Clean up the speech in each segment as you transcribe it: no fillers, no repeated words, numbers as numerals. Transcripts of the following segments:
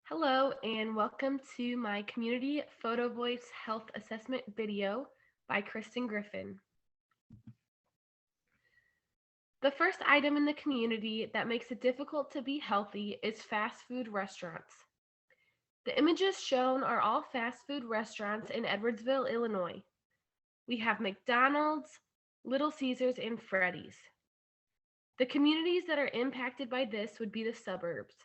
Hello and welcome to my community PhotoVoice health assessment video by Kristen Griffin. The first item in the community that makes it difficult to be healthy is fast food restaurants. The images shown are all fast food restaurants in Edwardsville, Illinois. We have McDonald's, Little Caesars, and Freddy's. The communities that are impacted by this would be the suburbs.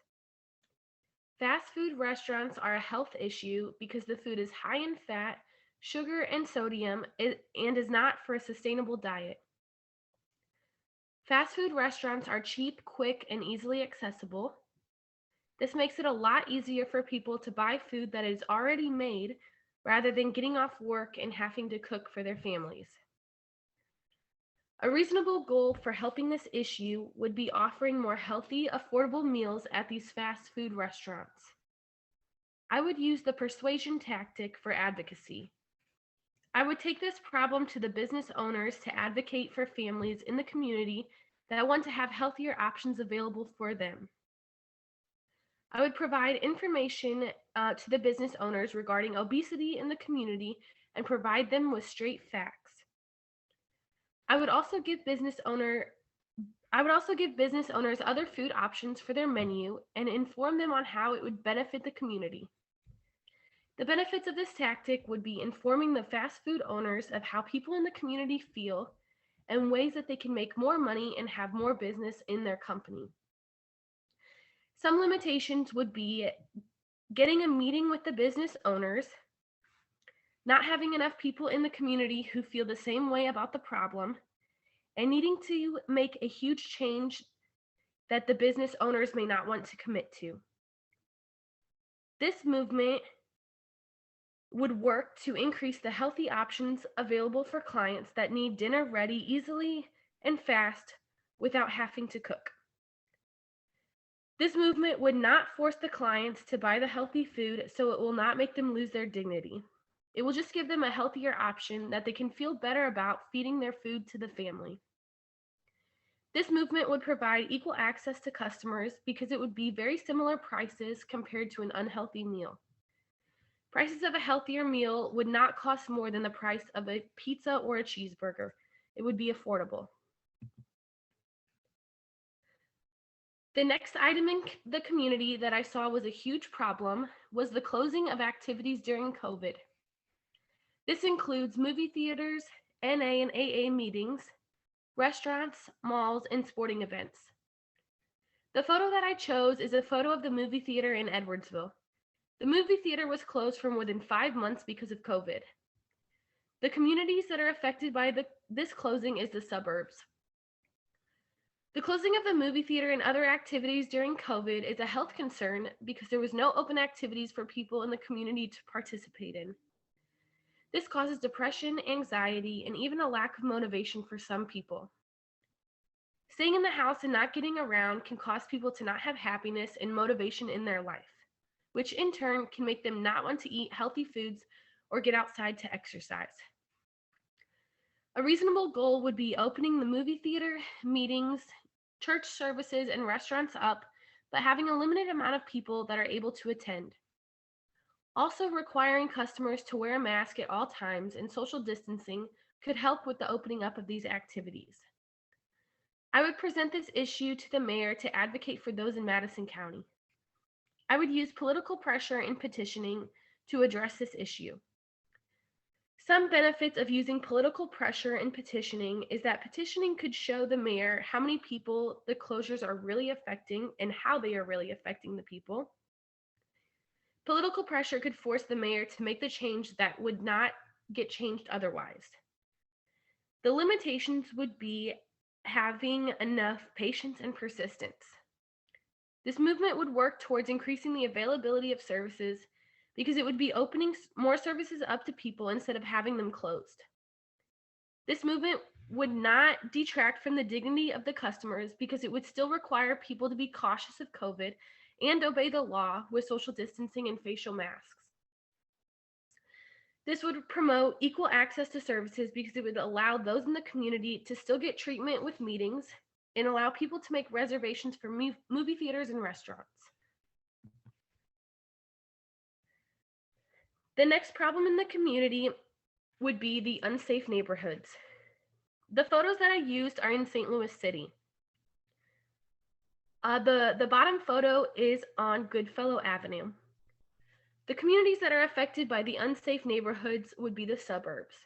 Fast food restaurants are a health issue because the food is high in fat, sugar, and sodium and is not for a sustainable diet. Fast food restaurants are cheap, quick, and easily accessible. This makes it a lot easier for people to buy food that is already made rather than getting off work and having to cook for their families. A reasonable goal for helping this issue would be offering more healthy, affordable meals at these fast food restaurants. I would use the persuasion tactic for advocacy. I would take this problem to the business owners to advocate for families in the community that want to have healthier options available for them. I would provide information to the business owners regarding obesity in the community and provide them with straight facts. I would also give business owners other food options for their menu and inform them on how it would benefit the community. The benefits of this tactic would be informing the fast food owners of how people in the community feel and ways that they can make more money and have more business in their company. Some limitations would be getting a meeting with the business owners, not having enough people in the community who feel the same way about the problem, and needing to make a huge change that the business owners may not want to commit to. This movement would work to increase the healthy options available for clients that need dinner ready easily and fast without having to cook. This movement would not force the clients to buy the healthy food, so it will not make them lose their dignity. It will just give them a healthier option that they can feel better about feeding their food to the family. This movement would provide equal access to customers because it would be very similar prices compared to an unhealthy meal. Prices of a healthier meal would not cost more than the price of a pizza or a cheeseburger. It would be affordable. The next item in the community that I saw was a huge problem was the closing of activities during COVID. This includes movie theaters, NA and AA meetings, restaurants, malls, and sporting events. The photo that I chose is a photo of the movie theater in Edwardsville. The movie theater was closed for more than 5 months because of COVID. The communities that are affected by this closing is the suburbs. The closing of the movie theater and other activities during COVID is a health concern because there was no open activities for people in the community to participate in. This causes depression, anxiety, and even a lack of motivation for some people. Staying in the house and not getting around can cause people to not have happiness and motivation in their life, which in turn can make them not want to eat healthy foods or get outside to exercise. A reasonable goal would be opening the movie theater, meetings, church services, and restaurants up, but having a limited amount of people that are able to attend. Also, requiring customers to wear a mask at all times and social distancing could help with the opening up of these activities. I would present this issue to the mayor to advocate for those in Madison County. I would use political pressure and petitioning to address this issue. Some benefits of using political pressure and petitioning is that petitioning could show the mayor how many people the closures are really affecting and how they are really affecting the people. Political pressure could force the mayor to make the change that would not get changed otherwise. The limitations would be having enough patience and persistence. This movement would work towards increasing the availability of services because it would be opening more services up to people instead of having them closed. This movement would not detract from the dignity of the customers because it would still require people to be cautious of COVID and obey the law with social distancing and facial masks. This would promote equal access to services because it would allow those in the community to still get treatment with meetings and allow people to make reservations for movie theaters and restaurants. The next problem in the community would be the unsafe neighborhoods. The photos that I used are in St. Louis City. The bottom photo is on Goodfellow Avenue. The communities that are affected by the unsafe neighborhoods would be the suburbs.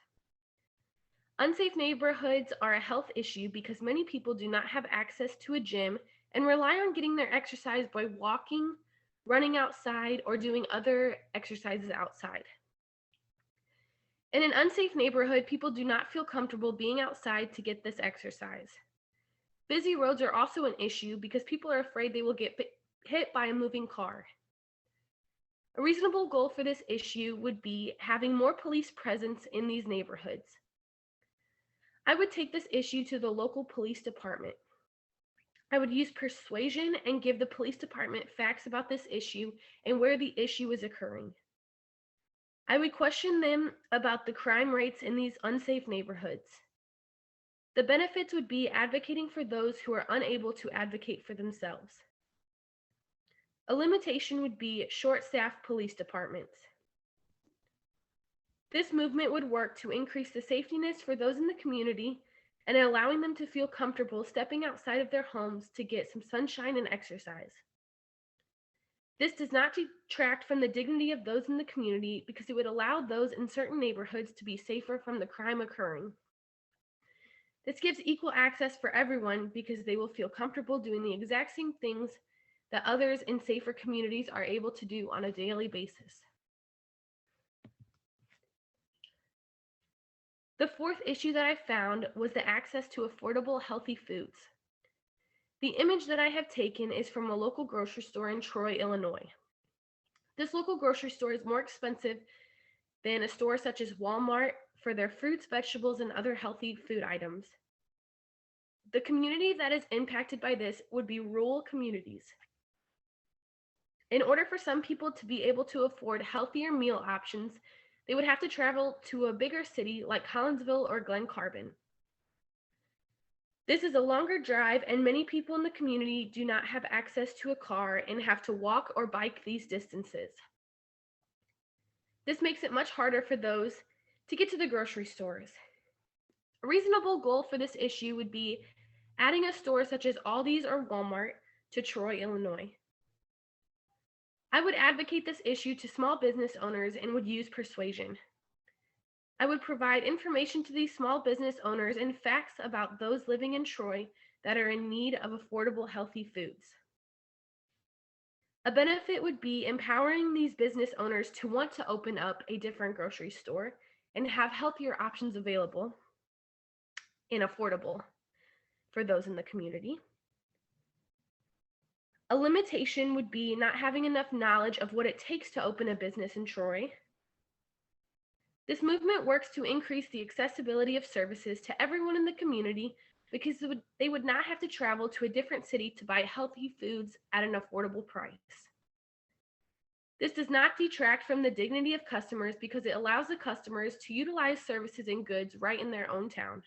Unsafe neighborhoods are a health issue because many people do not have access to a gym and rely on getting their exercise by walking, running outside, or doing other exercises outside. In an unsafe neighborhood, people do not feel comfortable being outside to get this exercise. Busy roads are also an issue because people are afraid they will get hit by a moving car. A reasonable goal for this issue would be having more police presence in these neighborhoods. I would take this issue to the local police department. I would use persuasion and give the police department facts about this issue and where the issue is occurring. I would question them about the crime rates in these unsafe neighborhoods. The benefits would be advocating for those who are unable to advocate for themselves. A limitation would be short-staffed police departments. This movement would work to increase the safetiness for those in the community and allowing them to feel comfortable stepping outside of their homes to get some sunshine and exercise. This does not detract from the dignity of those in the community because it would allow those in certain neighborhoods to be safer from the crime occurring. This gives equal access for everyone because they will feel comfortable doing the exact same things that others in safer communities are able to do on a daily basis. The fourth issue that I found was the access to affordable, healthy foods. The image that I have taken is from a local grocery store in Troy, Illinois. This local grocery store is more expensive than a store such as Walmart for their fruits, vegetables, and other healthy food items. The community that is impacted by this would be rural communities. In order for some people to be able to afford healthier meal options, they would have to travel to a bigger city like Collinsville or Glen Carbon. This is a longer drive, and many people in the community do not have access to a car and have to walk or bike these distances. This makes it much harder for those to get to the grocery stores. A reasonable goal for this issue would be adding a store such as Aldi's or Walmart to Troy, Illinois. I would advocate this issue to small business owners and would use persuasion. I would provide information to these small business owners and facts about those living in Troy that are in need of affordable, healthy foods. A benefit would be empowering these business owners to want to open up a different grocery store and have healthier options available and affordable for those in the community. A limitation would be not having enough knowledge of what it takes to open a business in Troy. This movement works to increase the accessibility of services to everyone in the community because they would not have to travel to a different city to buy healthy foods at an affordable price. This does not detract from the dignity of customers because it allows the customers to utilize services and goods right in their own town.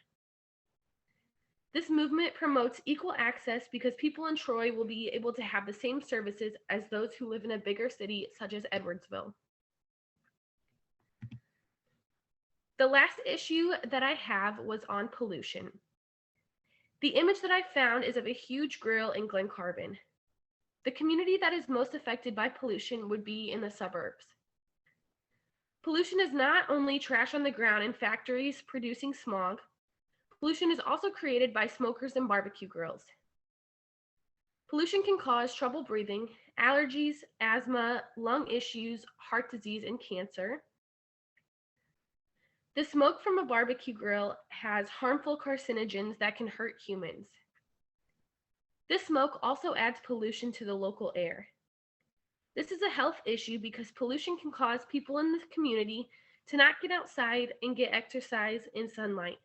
This movement promotes equal access because people in Troy will be able to have the same services as those who live in a bigger city such as Edwardsville. The last issue that I have was on pollution. The image that I found is of a huge grill in Glen Carbon. The community that is most affected by pollution would be in the suburbs. Pollution is not only trash on the ground in factories producing smog, pollution is also created by smokers and barbecue grills. Pollution can cause trouble breathing, allergies, asthma, lung issues, heart disease, and cancer. The smoke from a barbecue grill has harmful carcinogens that can hurt humans. This smoke also adds pollution to the local air. This is a health issue because pollution can cause people in the community to not get outside and get exercise in sunlight.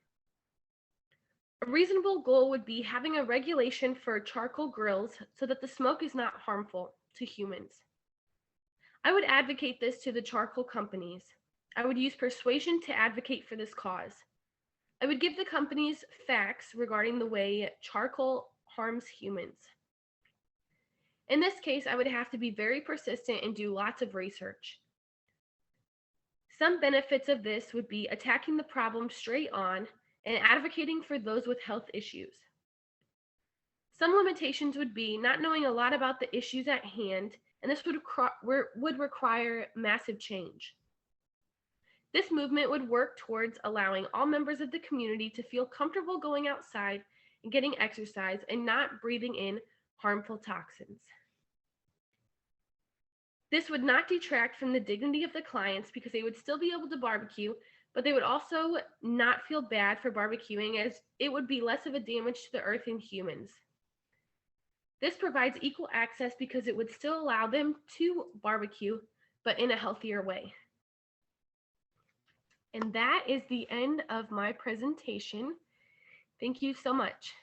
A reasonable goal would be having a regulation for charcoal grills so that the smoke is not harmful to humans. I would advocate this to the charcoal companies. I would use persuasion to advocate for this cause. I would give the companies facts regarding the way charcoal harms humans. In this case, I would have to be very persistent and do lots of research. Some benefits of this would be attacking the problem straight on and advocating for those with health issues. Some limitations would be not knowing a lot about the issues at hand, and this would require massive change. This movement would work towards allowing all members of the community to feel comfortable going outside and getting exercise and not breathing in harmful toxins. This would not detract from the dignity of the clients because they would still be able to barbecue, but they would also not feel bad for barbecuing as it would be less of a damage to the earth and humans. This provides equal access because it would still allow them to barbecue, but in a healthier way. And that is the end of my presentation. Thank you so much.